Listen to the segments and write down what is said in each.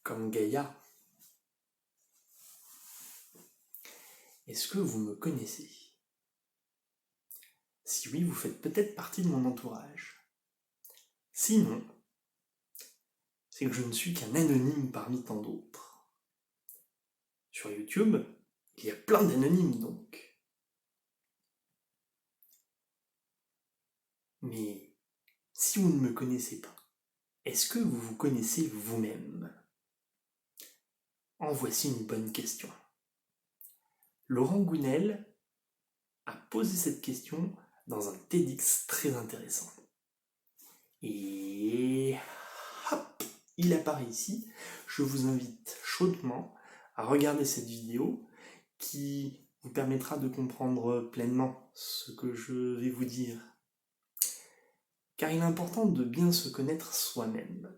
comme Gaïa. Est-ce que vous me connaissez? Si oui, vous faites peut-être partie de mon entourage. Sinon, c'est que je ne suis qu'un anonyme parmi tant d'autres. Sur YouTube, il y a plein d'anonymes donc. Mais si vous ne me connaissez pas, est-ce que vous vous connaissez vous-même? En voici une bonne question. Laurent Gounel a posé cette question dans un TEDx très intéressant. Et hop, il apparaît ici. Je vous invite chaudement à regarder cette vidéo qui vous permettra de comprendre pleinement ce que je vais vous dire. Car il est important de bien se connaître soi-même.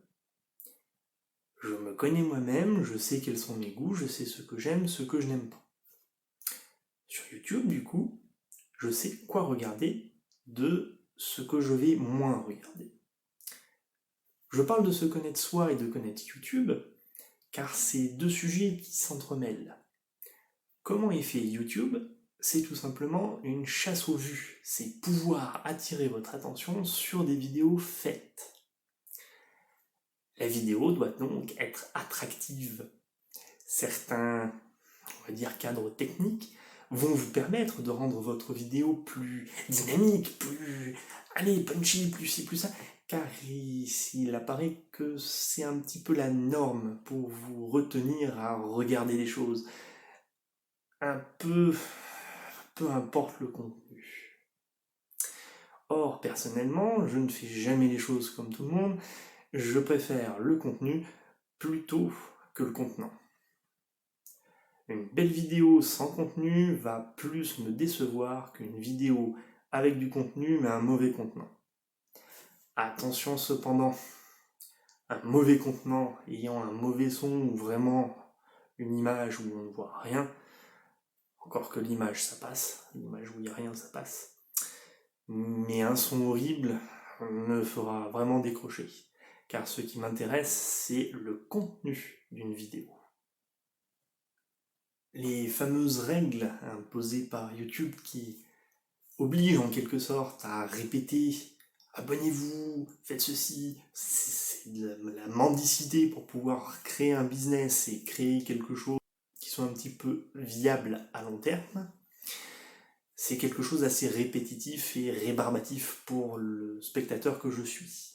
Je me connais moi-même, je sais quels sont mes goûts, je sais ce que j'aime, ce que je n'aime pas. Sur YouTube, du coup, je sais quoi regarder de ce que je vais moins regarder. Je parle de se connaître soi et de connaître YouTube, car c'est deux sujets qui s'entremêlent. Comment est fait YouTube? C'est tout simplement une chasse aux vues, c'est pouvoir attirer votre attention sur des vidéos faites. La vidéo doit donc être attractive. Certains, on va dire, cadres techniques vont vous permettre de rendre votre vidéo plus dynamique, plus, punchy, plus ci, plus ça, car il apparaît que c'est un petit peu la norme pour vous retenir à regarder les choses. Peu importe le contenu. Or, personnellement, je ne fais jamais les choses comme tout le monde, je préfère le contenu plutôt que le contenant. Une belle vidéo sans contenu va plus me décevoir qu'une vidéo avec du contenu mais un mauvais contenant. Attention cependant, un mauvais contenant ayant un mauvais son ou vraiment une image où on ne voit rien, encore que l'image ça passe, l'image où il n'y a rien ça passe, mais un son horrible me fera vraiment décrocher, car ce qui m'intéresse c'est le contenu d'une vidéo. Les fameuses règles imposées par YouTube qui obligent en quelque sorte à répéter « abonnez-vous, faites ceci », c'est de la mendicité pour pouvoir créer un business et créer quelque chose qui soit un petit peu viable à long terme. C'est quelque chose d'assez répétitif et rébarbatif pour le spectateur que je suis.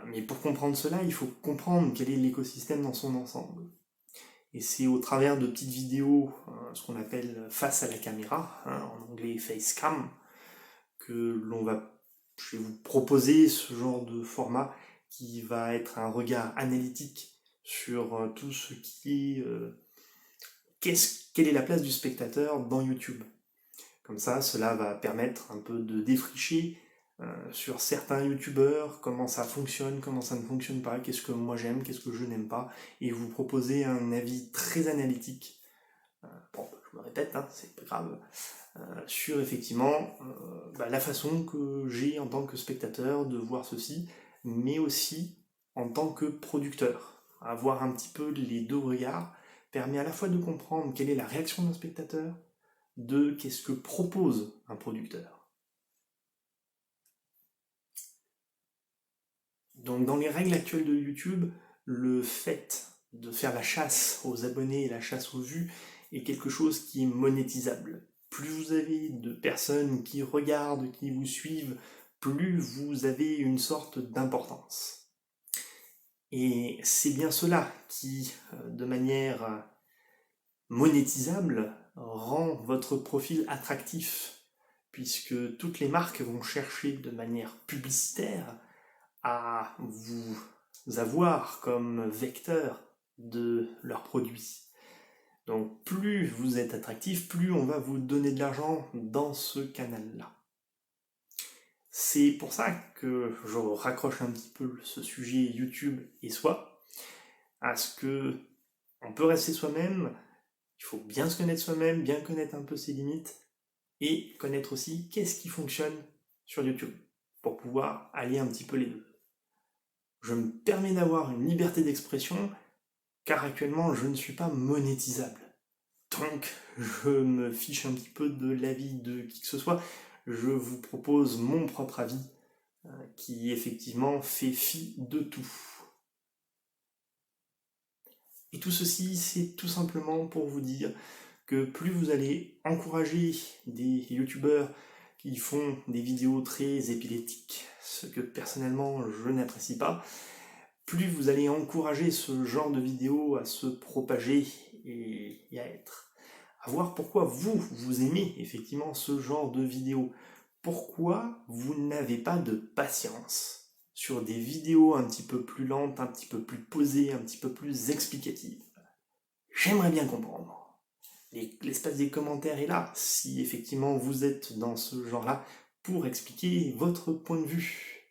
Mais pour comprendre cela, il faut comprendre quel est l'écosystème dans son ensemble. Et c'est au travers de petites vidéos, ce qu'on appelle face à la caméra, en anglais facecam, que je vais vous proposer ce genre de format qui va être un regard analytique sur tout ce qui est... quelle est la place du spectateur dans YouTube. Comme ça, cela va permettre un peu de défricher sur certains youtubeurs, comment ça fonctionne, comment ça ne fonctionne pas, qu'est-ce que moi j'aime, qu'est-ce que je n'aime pas, et vous proposer un avis très analytique, je me répète, c'est pas grave, sur effectivement la façon que j'ai en tant que spectateur de voir ceci, mais aussi en tant que producteur. Avoir un petit peu les deux regards permet à la fois de comprendre quelle est la réaction d'un spectateur, de qu'est-ce que propose un producteur. Donc dans les règles actuelles de YouTube, le fait de faire la chasse aux abonnés et la chasse aux vues est quelque chose qui est monétisable. Plus vous avez de personnes qui regardent, qui vous suivent, plus vous avez une sorte d'importance. Et c'est bien cela qui, de manière monétisable, rend votre profil attractif, puisque toutes les marques vont chercher de manière publicitaire à vous avoir comme vecteur de leurs produits. Donc plus vous êtes attractif, plus on va vous donner de l'argent dans ce canal-là. C'est pour ça que je raccroche un petit peu ce sujet YouTube et soi, à ce que on peut rester soi-même, il faut bien se connaître soi-même, bien connaître un peu ses limites, et connaître aussi qu'est-ce qui fonctionne sur YouTube, pour pouvoir allier un petit peu les deux. Je me permets d'avoir une liberté d'expression, car actuellement je ne suis pas monétisable. Donc je me fiche un petit peu de l'avis de qui que ce soit, je vous propose mon propre avis qui effectivement fait fi de tout. Et tout ceci, c'est tout simplement pour vous dire que plus vous allez encourager des youtubeurs qui font des vidéos très épileptiques, ce que personnellement je n'apprécie pas, plus vous allez encourager ce genre de vidéos à se propager et à être. À voir pourquoi vous aimez effectivement ce genre de vidéos. Pourquoi vous n'avez pas de patience sur des vidéos un petit peu plus lentes, un petit peu plus posées, un petit peu plus explicatives. J'aimerais bien comprendre. L'espace des commentaires est là, si effectivement vous êtes dans ce genre-là, pour expliquer votre point de vue.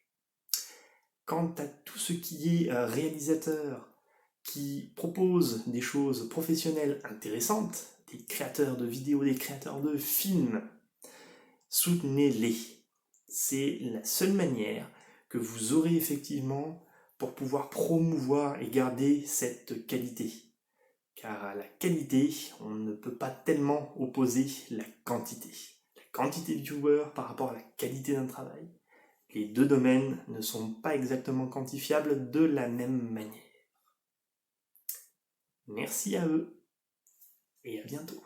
Quant à tout ce qui est réalisateur, qui propose des choses professionnelles intéressantes, des créateurs de vidéos, des créateurs de films, soutenez-les. C'est la seule manière que vous aurez effectivement pour pouvoir promouvoir et garder cette qualité. Car à la qualité, on ne peut pas tellement opposer la quantité. La quantité de viewers par rapport à la qualité d'un travail. Les deux domaines ne sont pas exactement quantifiables de la même manière. Merci à eux et à bientôt.